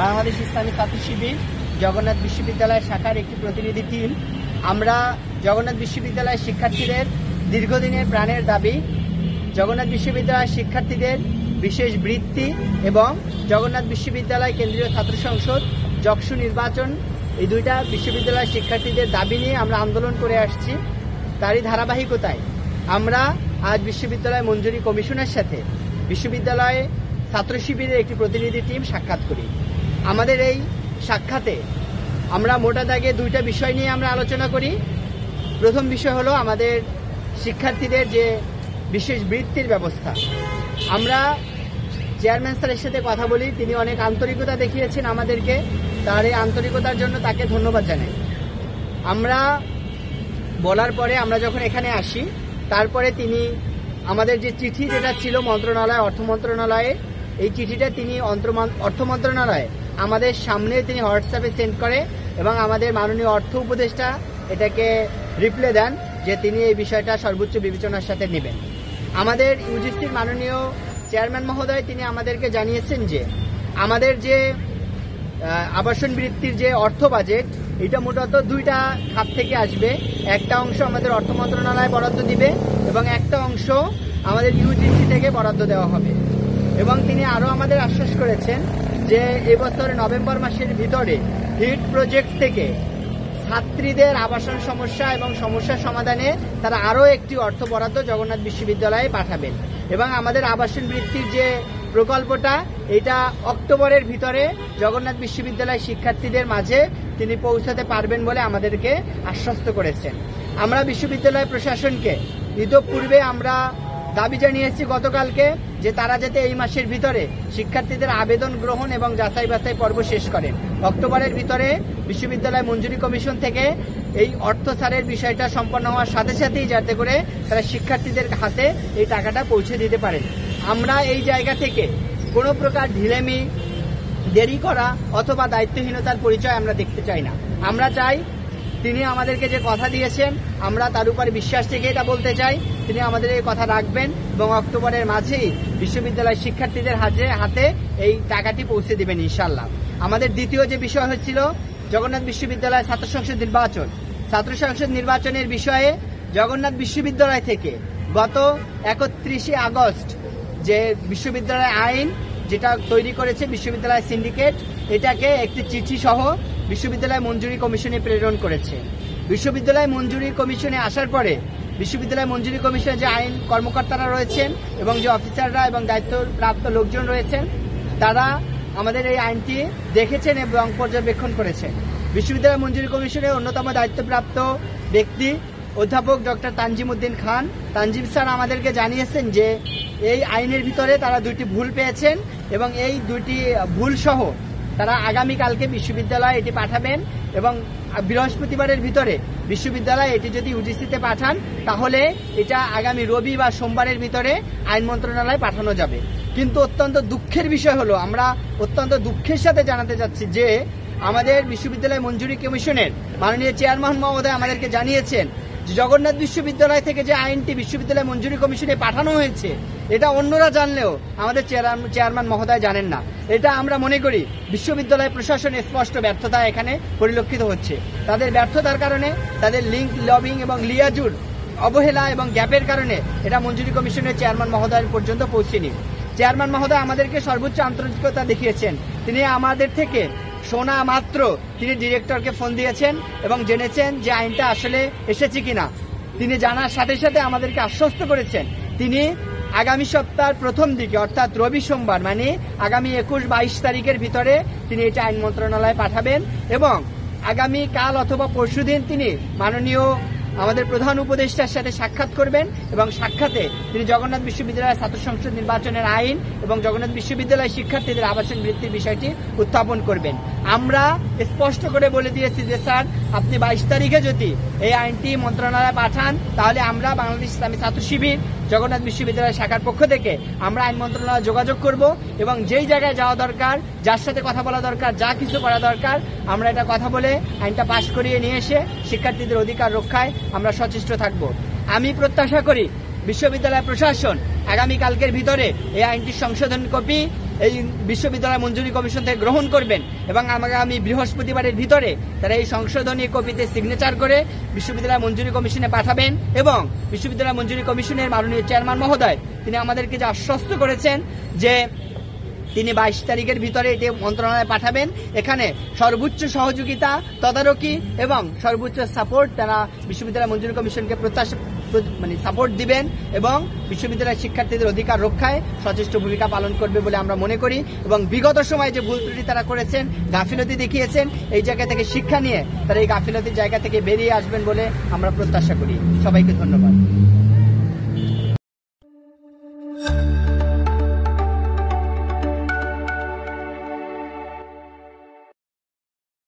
বাংলাদেশ ইসলামী ছাত্র শিবির জগন্নাথ বিশ্ববিদ্যালয় শাখার একটি প্রতিনিধি টিম আমরা জগন্নাথ বিশ্ববিদ্যালয়ের শিক্ষার্থীদের দীর্ঘদিনের প্রাণের দাবি জগন্নাথ বিশ্ববিদ্যালয়ের শিক্ষার্থীদের বিশেষ বৃত্তি এবং জগন্নাথ বিশ্ববিদ্যালয় কেন্দ্রীয় ছাত্র সংসদ জকসু নির্বাচন এই দুইটা বিশ্ববিদ্যালয়ের শিক্ষার্থীদের দাবি নিয়ে আমরা আন্দোলন করে আসছি। তারই ধারাবাহিকতায় আমরা আজ বিশ্ববিদ্যালয় মঞ্জুরি কমিশনের সাথে বিশ্ববিদ্যালয়ে ছাত্র শিবিরের একটি প্রতিনিধি টিম সাক্ষাৎ করি। আমাদের এই সাক্ষাতে আমরা মোটা দাগে দুইটা বিষয় নিয়ে আমরা আলোচনা করি। প্রথম বিষয় হলো আমাদের শিক্ষার্থীদের যে বিশেষ বৃত্তির ব্যবস্থা। আমরা চেয়ারম্যান স্যারের সাথে কথা বলি, তিনি অনেক আন্তরিকতা দেখিয়েছেন আমাদেরকে, তার এই আন্তরিকতার জন্য তাকে ধন্যবাদ জানাই। আমরা বলার পরে আমরা যখন এখানে আসি তারপরে তিনি আমাদের যে চিঠি যেটা ছিল মন্ত্রণালয় অর্থ মন্ত্রণালয়ে, এই চিঠিটা তিনি অর্থ মন্ত্রণালয়ে আমাদের সামনে তিনি হোয়াটসঅ্যাপে সেন্ড করে এবং আমাদের মাননীয় অর্থ উপদেষ্টা এটাকে রিপ্লাই দেন যে তিনি এই বিষয়টা সর্বোচ্চ বিবেচনার সাথে নেবেন। আমাদের ইউজিসির মাননীয় চেয়ারম্যান মহোদয় তিনি আমাদেরকে জানিয়েছেন যে আমাদের যে আবাসন বৃত্তির যে অর্থ বাজেট এটা মূলত দুইটা খাত থেকে আসবে। একটা অংশ আমাদের অর্থ মন্ত্রণালয় বরাদ্দ দিবে এবং একটা অংশ আমাদের ইউজিসি থেকে বরাদ্দ দেওয়া হবে। এবং তিনি আরও আমাদের আশ্বাস করেছেন যে এবছর নভেম্বর মাসের ভিতরে হিট প্রজেক্ট থেকে ছাত্রীদের আবাসন সমস্যা এবং সমস্যার সমাধানে তারা আরও একটি অর্থ বরাদ্দ জগন্নাথ বিশ্ববিদ্যালয়ে পাঠাবেন এবং আমাদের আবাসন বৃত্তির যে প্রকল্পটা এটা অক্টোবরের ভিতরে জগন্নাথ বিশ্ববিদ্যালয়ের শিক্ষার্থীদের মাঝে তিনি পৌঁছাতে পারবেন বলে আমাদেরকে আশ্বস্ত করেছেন। আমরা বিশ্ববিদ্যালয় প্রশাসনকে ইতোপূর্বে আমরা দাবি জানিয়েছি গতকালকে যে তারা যাতে এই মাসের ভিতরে শিক্ষার্থীদের আবেদন গ্রহণ এবং যাচাই বাছাই পর্ব শেষ করেন। অক্টোবরের ভিতরে বিশ্ববিদ্যালয় মঞ্জুরি কমিশন থেকে এই অর্থ ছাড়ের বিষয়টা সম্পন্ন হওয়ার সাথে সাথেই যাতে করে তারা শিক্ষার্থীদের হাতে এই টাকাটা পৌঁছে দিতে পারেন। আমরা এই জায়গা থেকে কোনো প্রকার ঢিলেমি দেরি করা অথবা দায়িত্বহীনতার পরিচয় আমরা দেখতে চাই না। আমরা চাই তিনি আমাদেরকে যে কথা দিয়েছেন আমরা তার উপর বিশ্বাস থেকে এটা বলতে চাই তিনি আমাদের এই কথা রাখবেন এবং অক্টোবরের মাঝেই বিশ্ববিদ্যালয়ের শিক্ষার্থীদের হাতে এই টাকাটি পৌঁছে দিবেন ইনশাআল্লাহ। আমাদের দ্বিতীয় যে বিষয় হচ্ছিল জগন্নাথ বিশ্ববিদ্যালয় ছাত্র সংসদ নির্বাচন। ছাত্র সংসদ নির্বাচনের বিষয়ে জগন্নাথ বিশ্ববিদ্যালয় থেকে গত 31শে আগস্ট যে বিশ্ববিদ্যালয় আইন যেটা তৈরি করেছে বিশ্ববিদ্যালয় সিন্ডিকেট এটাকে একটি চিঠি সহ বিশ্ববিদ্যালয় মঞ্জুরি কমিশনে প্রেরণ করেছে। বিশ্ববিদ্যালয় মঞ্জুরি কমিশনে আসার পরে বিশ্ববিদ্যালয় মঞ্জুরি কমিশনে যে আইন কর্মকর্তারা রয়েছেন এবং যে অফিসাররা এবং দায়িত্বপ্রাপ্ত লোকজন রয়েছেন তারা আমাদের এই আইনটি দেখেছেন এবং পর্যবেক্ষণ করেছেন। বিশ্ববিদ্যালয় মঞ্জুরি কমিশনের অন্যতম দায়িত্বপ্রাপ্ত ব্যক্তি অধ্যাপক ডক্টর তানজিম উদ্দিন খান তানজিম স্যার আমাদেরকে জানিয়েছেন যে এই আইনের ভিতরে তারা দুইটি ভুল পেয়েছেন এবং এই দুইটি ভুল সহ তারা আগামীকালকে বিশ্ববিদ্যালয়ে এটি পাঠাবেন এবং বৃহস্পতিবারের ভিতরে বিশ্ববিদ্যালয় এটি যদি ইউজিসিতে পাঠান তাহলে এটা আগামী রবি বা সোমবারের ভিতরে আইন মন্ত্রণালয়ে পাঠানো যাবে। কিন্তু অত্যন্ত দুঃখের বিষয় হলো আমরা অত্যন্ত দুঃখের সাথে জানাতে চাচ্ছি যে আমাদের বিশ্ববিদ্যালয় মঞ্জুরি কমিশনের মাননীয় চেয়ারম্যান মহোদয় আমাদেরকে জানিয়েছেন যে জগন্নাথ বিশ্ববিদ্যালয় থেকে যে আইনটি বিশ্ববিদ্যালয় মঞ্জুরি কমিশনে পাঠানো হয়েছে এটা অন্যরা জানলেও আমাদের চেয়ারম্যান মহোদয় জানেন না। এটা আমরা মনে করি বিশ্ববিদ্যালয় প্রশাসনের স্পষ্ট ব্যর্থতা এখানে পরিলক্ষিত হচ্ছে। তাদের ব্যর্থতার কারণে তাদের লিঙ্ক লবিং এবং লিয়াজুর অবহেলা এবং গ্যাপের কারণে এটা মঞ্জুরি কমিশনের চেয়ারম্যান মহোদয় পর্যন্ত পৌঁছেনি। চেয়ারম্যান মহোদয় আমাদেরকে সর্বোচ্চ আন্তরিকতা দেখিয়েছেন। তিনি আমাদের থেকে শোনা মাত্র তিনি ডিরেক্টরকে ফোন দিয়েছেন এবং জেনেছেন যে আইনটা আসলে এসেছে কিনা। তিনি জানার সাথে সাথে আমাদেরকে আশ্বস্ত করেছেন তিনি আগামী সপ্তাহের প্রথম দিকে অর্থাৎ রবি সোমবার মানে আগামী 21-22 তারিখের ভিতরে তিনি এটা আইন মন্ত্রণালয়ে পাঠাবেন এবং আগামী কাল অথবা পরশুদিন তিনি মাননীয় আমাদের প্রধান উপদেষ্টার সাথে সাক্ষাৎ করবেন এবং সাক্ষাতে তিনি জগন্নাথ বিশ্ববিদ্যালয়ের ছাত্র সংসদ নির্বাচনের আইন এবং জগন্নাথ বিশ্ববিদ্যালয়ের শিক্ষার্থীদের আবাসন বৃত্তির বিষয়টি উত্থাপন করবেন। আমরা স্পষ্ট করে বলে দিয়েছি যে স্যার আপনি 22 তারিখে যদি এই আইনটি মন্ত্রণালয়ে পাঠান তাহলে আমরা বাংলাদেশ ইসলামী ছাত্র শিবির জগন্নাথ বিশ্ববিদ্যালয় শাখার পক্ষ থেকে আমরা আইন মন্ত্রণালয়ে যোগাযোগ করব এবং যেই জায়গায় যাওয়া দরকার যার সাথে কথা বলা দরকার যা কিছু করা দরকার আমরা এটা কথা বলে আইনটা পাশ করিয়ে নিয়ে এসে শিক্ষার্থীদের অধিকার রক্ষায় আমরা সচেষ্ট থাকব। আমি প্রত্যাশা করি বিশ্ববিদ্যালয় প্রশাসন আগামীকালকের ভিতরে এই আইনটির সংশোধন কপি এই বিশ্ববিদ্যালয় মঞ্জুরি কমিশন থেকে গ্রহণ করবেন এবং আগামী বৃহস্পতিবারের ভিতরে তারা এই সংশোধনী কপিতে সিগনেচার করে বিশ্ববিদ্যালয় মঞ্জুরি কমিশনে পাঠাবেন এবং বিশ্ববিদ্যালয় মঞ্জুরি কমিশনের মাননীয় চেয়ারম্যান মহোদয় তিনি আমাদেরকে যে আশ্বস্ত করেছেন যে তিনি 22 তারিখের ভিতরে এটি মন্ত্রণালয়ে পাঠাবেন। এখানে সর্বোচ্চ সহযোগিতা, তদারকি এবং সর্বোচ্চ সাপোর্ট তারা বিশ্ববিদ্যালয় মঞ্জুরি কমিশনকে সাপোর্ট দিবেন এবং বিশ্ববিদ্যালয়ের শিক্ষার্থীদের অধিকার রক্ষায় সচেষ্ট ভূমিকা পালন করবে বলে আমরা মনে করি এবং বিগত সময়ে যে ভুল ত্রুটি তারা করেছেন, গাফিলতি দেখিয়েছেন, এই জায়গা থেকে শিক্ষা নিয়ে তারা এই গাফিলতির জায়গা থেকে বেরিয়ে আসবেন বলে আমরা প্রত্যাশা করি। সবাইকে ধন্যবাদ।